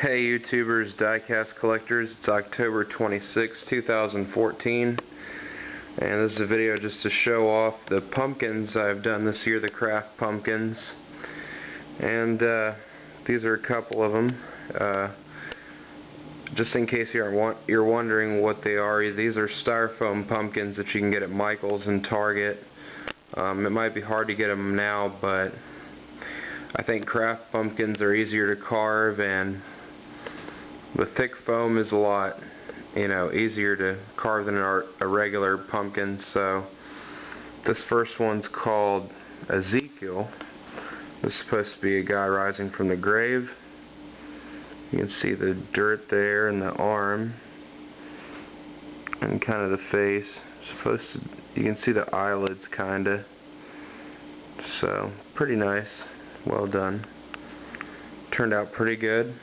Hey YouTubers, diecast collectors, it's October 26, 2014, and this is a video just to show off the pumpkins I've done this year, the craft pumpkins. And these are a couple of them. Just in case you're wondering what they are, these are styrofoam pumpkins that you can get at Michael's and Target. It might be hard to get them now, but I think craft pumpkins are easier to carve, and the thick foam is a lot, easier to carve than a regular pumpkin. So this first one's called Ezekiel. This is supposed to be a guy rising from the grave. You can see the dirt there and the arm and kind of the face. You can see the eyelids kinda. So pretty nice. Well done. Turned out pretty good.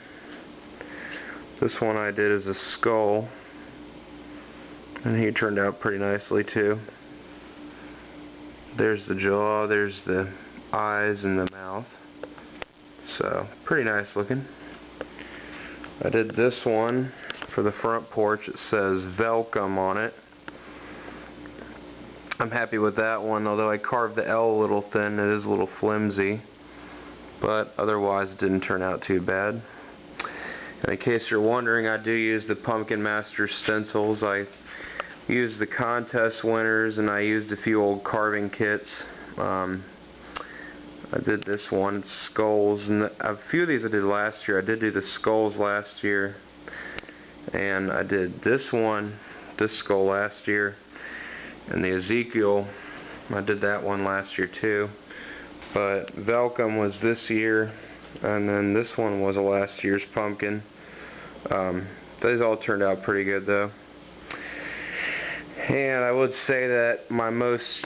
This one I did as a skull, and he turned out pretty nicely too. There's the jaw, there's the eyes and the mouth. So pretty nice looking. I did this one for the front porch. It says Welcome on it. I'm happy with that one, although I carved the L a little thin. It is a little flimsy, but otherwise it didn't turn out too bad. And in case you're wondering, I do use the Pumpkin Master stencils. I used the contest winners, and I used a few old carving kits. I did this one, it's skulls, and a few of these I did last year. I did do the skulls last year, and I did this skull last year, and the Ezekiel, I did that one last year too. But Welcome was this year, and then this one was a last year's pumpkin. Those all turned out pretty good though. And I would say that my most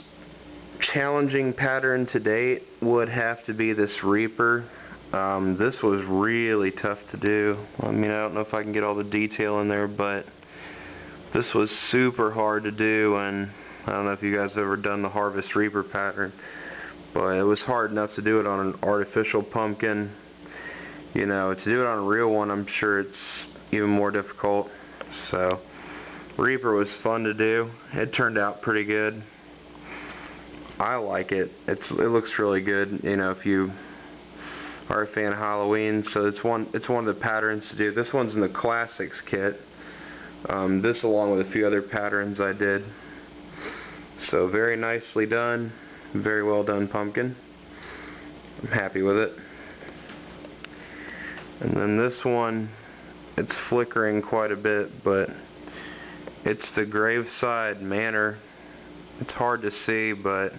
challenging pattern to date would have to be this Reaper. This was really tough to do. I mean, I don't know if I can get all the detail in there, but this was super hard to do, and I don't know if you guys have ever done the Harvest Reaper pattern, but it was hard enough to do it on an artificial pumpkin. To do it on a real one, I'm sure it's even more difficult. So Reaper was fun to do. It turned out pretty good. I like it. It looks really good, if you are a fan of Halloween. So it's one of the patterns to do. This one's in the Classics kit. This along with a few other patterns I did. So very nicely done. Very well done pumpkin. I'm happy with it. And then this one, it's flickering quite a bit, but it's the Graveside Manor. It's hard to see, but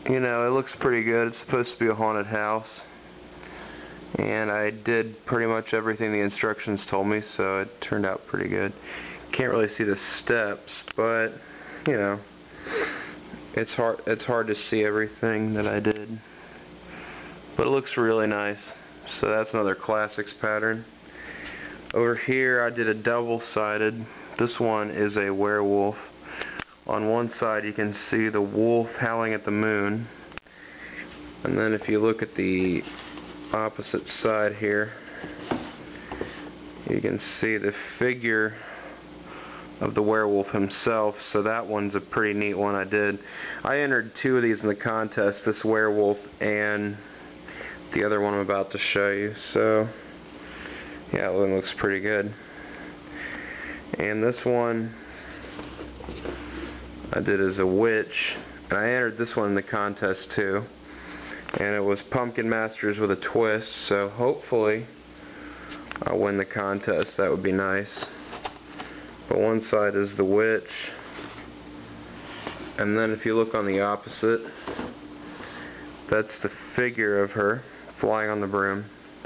it looks pretty good. It's supposed to be a haunted house, and I did pretty much everything the instructions told me, so it turned out pretty good. Can't really see the steps, but it's hard to see everything that I did, but it looks really nice. So that's another Classics pattern. Over here I did a double-sided. This one is a werewolf. On one side you can see the wolf howling at the moon, and then if you look at the opposite side here, you can see the figure of the werewolf himself. So that one's a pretty neat one I did. I entered two of these in the contest, this werewolf and the other one I'm about to show you. So yeah, it looks pretty good. And this one I did as a witch, and I entered this one in the contest too, and it was Pumpkin Masters with a twist, so hopefully I'll win the contest. That would be nice. But one side is the witch, and then if you look on the opposite, that's the figure of her flying on the broom.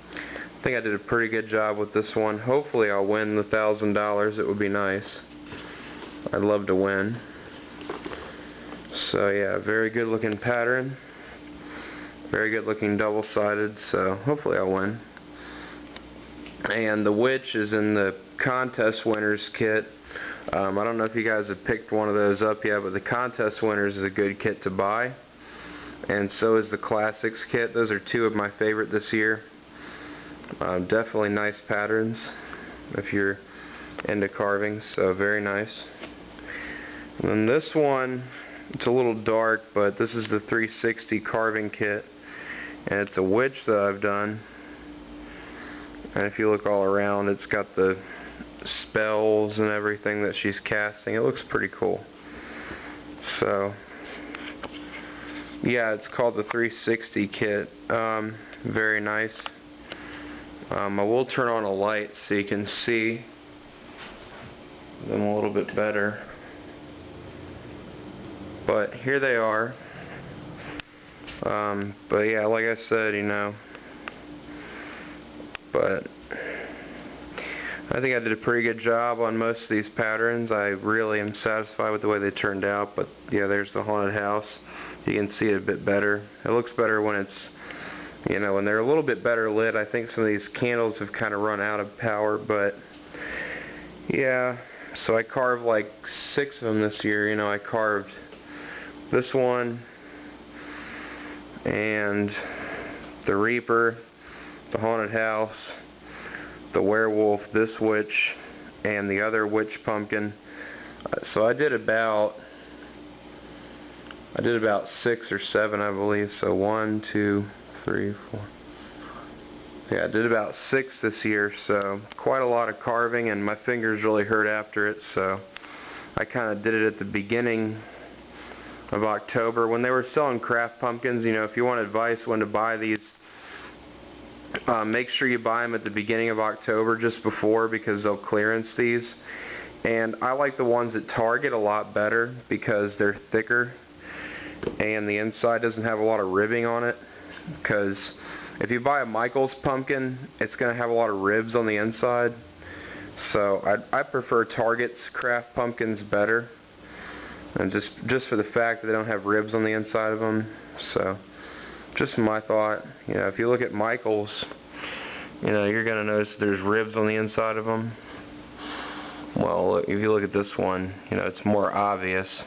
I think I did a pretty good job with this one. Hopefully I'll win the $1,000. It would be nice. I'd love to win. So yeah, very good looking pattern. Very good looking double-sided, so hopefully I'll win. And the witch is in the contest winners kit. I don't know if you guys have picked one of those up yet, but the contest winners is a good kit to buy. And so is the Classics kit. Those are two of my favorite this year. Definitely nice patterns if you're into carving, so very nice. And then this one, it's a little dark, but this is the 360 carving kit, and it's a witch that I've done. And if you look all around, it's got the spells and everything that she's casting. It looks pretty cool. So yeah, it's called the 360 kit. Very nice. I will turn on a light so you can see them a little bit better. But here they are. But yeah, like I said, you know, but I think I did a pretty good job on most of these patterns. I really am satisfied with the way they turned out. But yeah, there's the haunted house. You can see it a bit better. It looks better when it's, you know, when they're a little bit better lit. I think some of these candles have kind of run out of power, but yeah. So I carved like 6 of them this year. You know, I carved this one and the Reaper, the haunted house, the werewolf, this witch, and the other witch pumpkin. So I did about 6 or 7, I believe. So 1, 2, 3, 4. Yeah, I did about 6 this year, so quite a lot of carving, and my fingers really hurt after it, so I kind of did it at the beginning of October when they were selling craft pumpkins. You know, if you want advice when to buy these, make sure you buy them at the beginning of October, just before, because they'll clearance these. And I like the ones at Target a lot better because they're thicker and the inside doesn't have a lot of ribbing on it. Because if you buy a Michaels pumpkin, it's going to have a lot of ribs on the inside. So I prefer Target's craft pumpkins better, and just for the fact that they don't have ribs on the inside of them. So just my thought. You know, if you look at Michaels, you know, you're going to notice there's ribs on the inside of them. Well, if you look at this one, you know, it's more obvious.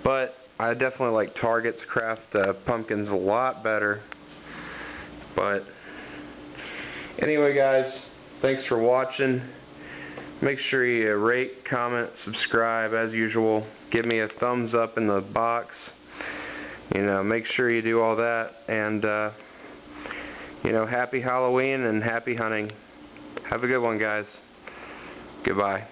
But I definitely like Target's craft pumpkins a lot better. But anyway, guys, thanks for watching. Make sure you rate, comment, subscribe as usual. Give me a thumbs up in the box. You know, make sure you do all that. And you know, happy Halloween and happy hunting. Have a good one, guys. Goodbye.